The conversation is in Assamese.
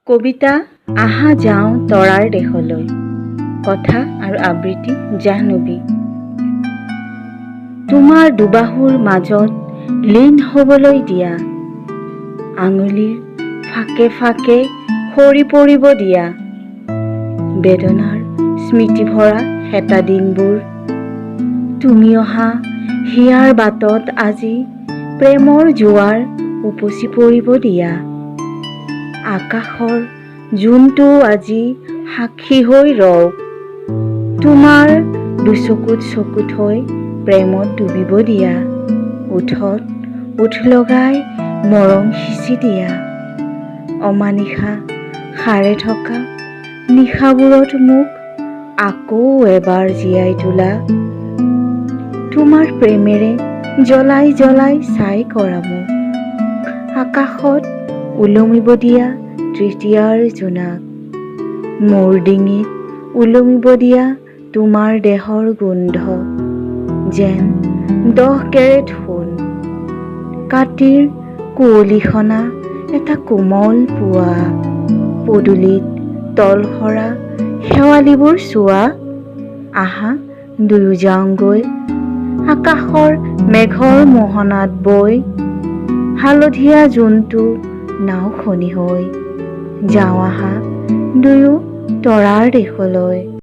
কবিতা আহা যাওঁ তৰাৰ দেশলৈ। কথা আৰু আবৃত্তি জাহ্নৱী। তোমাৰ দুবাহুৰ মাজত লীন হ'বলৈ দিয়া, আঙুলিৰ ফাকে ফাকে সৰি পৰিব দিয়া, বেদনাৰ স্মৃতি ভৰা হেতা দিনবোৰ। তুমি অহা হিয়াৰ বাটত আজি প্ৰেমৰ জোৱাৰ উপচি পৰিব দিয়া, আকাশৰ জোনটো আজি সাক্ষী হৈ ৰওক, তোমাৰ দুচকুত চকু থৈ প্ৰেমত ডুবিব দিয়া, ওঠত ওঠ লগাই মৰম সিঁচি দিয়া, অমানিশা সাৰে থকা নিশাবোৰত মোক আকৌ এবাৰ জীয়াই তোলা, তোমাৰ প্ৰেমেৰে জ্বলাই জ্বলাই ছাই কৰা মোক, আকাশত ওলমিব দিয়া তৃতীয়াৰ জোনাক, মোৰ ডিঙিত ওলমিব দিয়া তোমাৰ দেহৰ গোন্ধ, যেন 10 কেৰেট সোণ, কাটিৰ কুঁৱলীসনা এটা কোমল পুৱা, পদূলিত তলসৰা শেৱালিবোৰ চোৱা, আহা দুয়ো যাওঁগৈ আকাশৰ মেঘৰ মোহনাত বৈ, হালধীয়া জোনটো নাওখনি হৈ, যাওঁ আহা দুয়ো তৰাৰ দেশলৈ।